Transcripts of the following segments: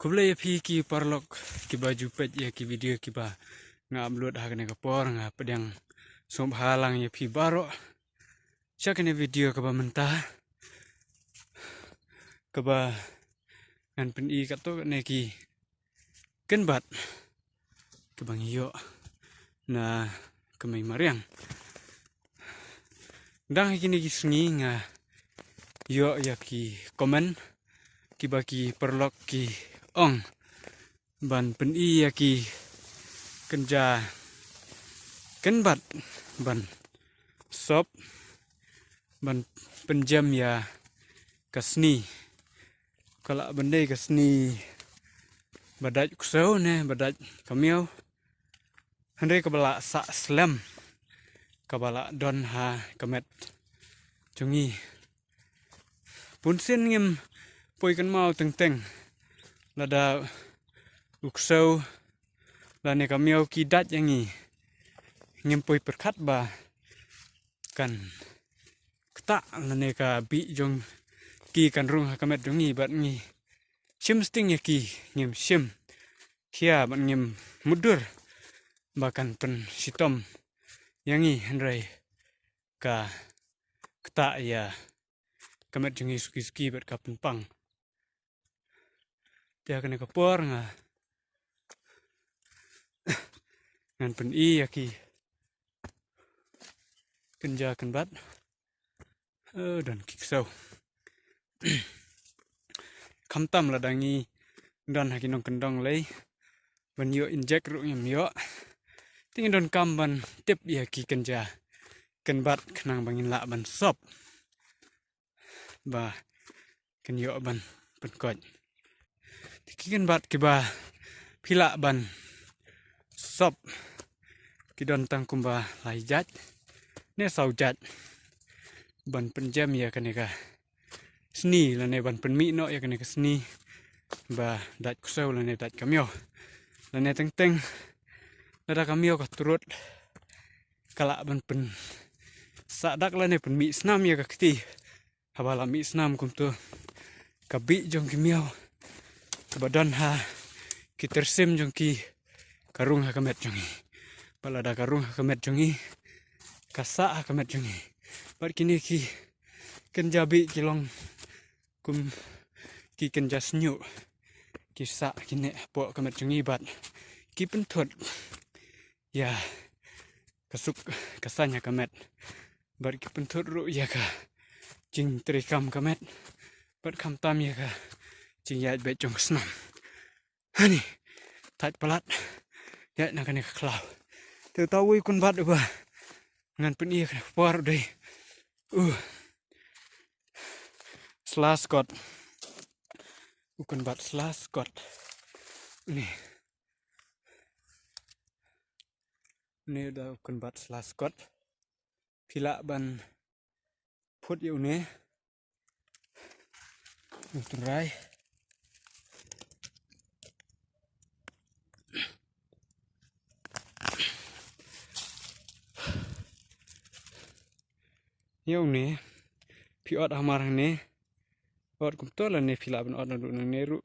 Kublai pi ki parlok ki baju pet ya ki video ki ba nga upload ha kene kapor nga pedang som halang ya pi baro cha kene video ka ba mentah ka ba ngan pen I ka to ne ki ken bat ke bang yo na kemai mariang dang kini ki sngi nga yo ya ki komen ki ba ki perlok ki ong ban pen I ya ki kenja ken bat ban sop ban penjam ya kasni kala bende kasni badaj kusau ne badaj kamiau hande kabala sa slam kabala don ha kamet chungi punsen ngem poi kan mau teng teng lada uksau lane kamiau kidat yangi ngem poi perkat ba kan kta lane ka bi jong ki kan rung ha kamet jongi bat ngi sim sting ya ki ngem sim kia bat ngem mudur bahkan pen sitom yangi handrai ka kta ya kamet jongi suki bat ka penpang dia kena kapor nga ngan pen I ya ki kenja kan bat dan kiksau kamtam ladangi dan hakinong kendong lei ban yo inject ru ngem yo ting don kam ban tip ya ki kenja ken bat khnang bangin la ban sop ba ken yo ban pen koj ki ken bat ki ba phila ban sop ki don tang kumba lai jat ne sau jat ban penjam ya kaneka sni lane ban penmi no ya kaneka sni ba dat kusau lane dat kamyo lane teng teng lada kamyo ka turut kala ban pen sadak lane penmi snam ya ka kti habala mi snam kum tu kabi jong kimyo badan ha ki tersim jong ki karung ha kamet jongi balada karung ha kamet jongi kasa ha kamet jongi bat kini ki kenjabi kilong kum ki kenjas nyu ki sa kine po kamet jongi bat ki pentot ya kasuk kasanya kamet bat ki pentot ru ya ka jing trikam kamet bat kam tam ya ka jing ya bet jong snam hani tat palat ya nak kene klau tu tahu ikun bat ba ngan pen I por dei slash got ukun bat slash got ni udah ukun bat slash got pila ban put yu ne utrai yau ne pi ot amar ne ot kum to la ne pila ban ot na ne ru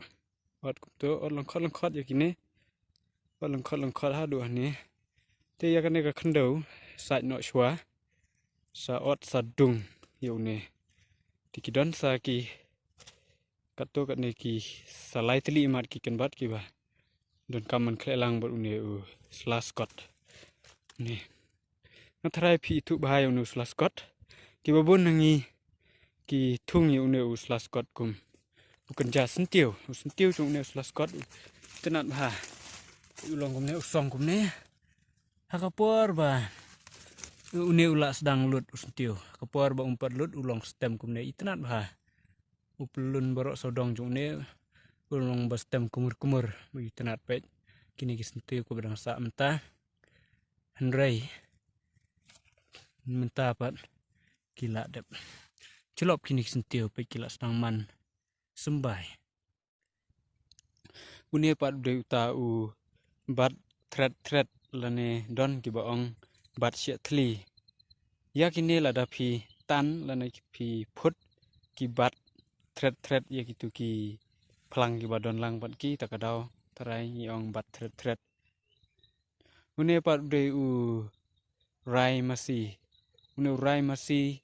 ot kum to ot long khot ya kine ot long khot ha du ne te ya kan ne ka khandau sai no shwa sa ot sa dung yau ne tikidon sa ki kato kat ne ki salai teli mat ki kan bat ki ba don kaman khlelang bat une slash got ne na thrai phi thu ba yau nu slash got ki babon nangi ki thung yu ne slash got kum bukan ja sentiu chung ne slash got tenat ba ulong kum ne usong kum ne hakapor ba une ula sedang lut sentiu kapor ba umpat lut ulong stem kum ne itenat ba upelun borok sodong chung ne ulong ba stem kumur bagi tenat pet kini ki sentiu ko bedang sa mentah handrai mentah pat kila dep celop kini sentiu pe kila sedang man sembai une pat de uta u bat thread lane don ki baong bat sia thli ya kini lada phi tan lane phi phut ki bat thread ya gitu ki plang ki ba don lang bat ki takadau tarai yong bat thret une pat de rai masih une rai masih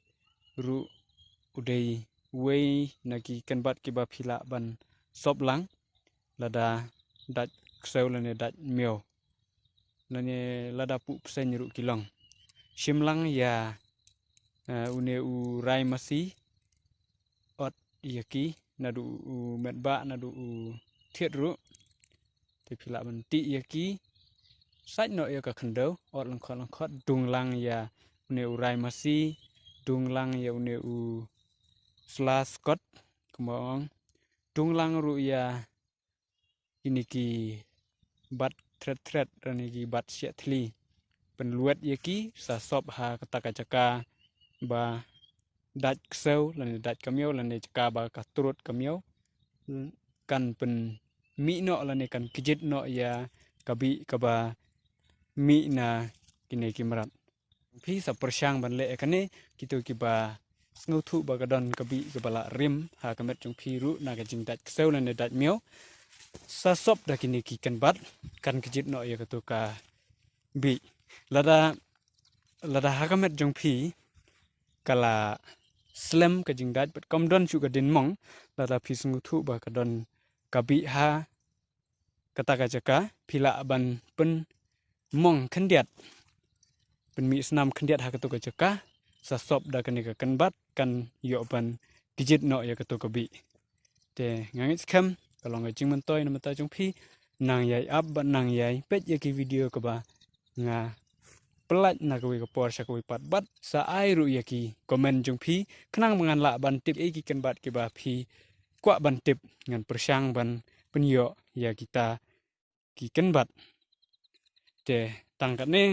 ru udei wei naki kan bat ki ba phila ban sop lang lada dat kseu lane dat mio lane lada pu psen ru kilong shimlang ya une rai masih ot yaki nadu medba nadu thiet ru te phila ban ti yaki sách nội ya ka khando ot lang khot dung lang ya une rai masih dung lang ya une slaskot kumong dung lang ru ya ini ki bat thret rani ki bat shetli penluet yaki sa sop ha kata caka ba dat kseu lan dat kamio lan caka ba ka turut kamio kan pen mi no lan kan kijit no ya kabi kaba mi na kine kimrat phi sa persyang ban le kane kitu ki ba ngau thu ba gadon kabi kabala rim ha kamet chung phi ru na ka jing dat kseu lan dat mio sa sop da kini ki kan bat kan kijit no ya katu ka bi lada ha kamet chung phi kala slam ka jing dat pat kom don chu ka din mong lada phi sungu thu ba gadon kabi ha kata ka jaka phila ban pen mong khendiat pen mi snam khendiat ha katu ka jaka sa sop da kani ka kan bat kan yo ban kijit no ya katu ka bi te ngangit kham kalau ngajing mentoy na mata chung phi nang yai up ba nang yai pet ya ki video ka ba nga pelat na ka wi ka por sha ka wi pat bat sa ai ru ya ki comment chung phi khnang mangan la ban tip e ki kan bat ki ba phi kwa ban tip ngan persyang ban penyo ya kita ki kan bat te tangkat ne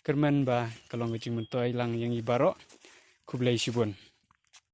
kermen ba kalau ngajing mentoy lang yang ibaro kublai shibun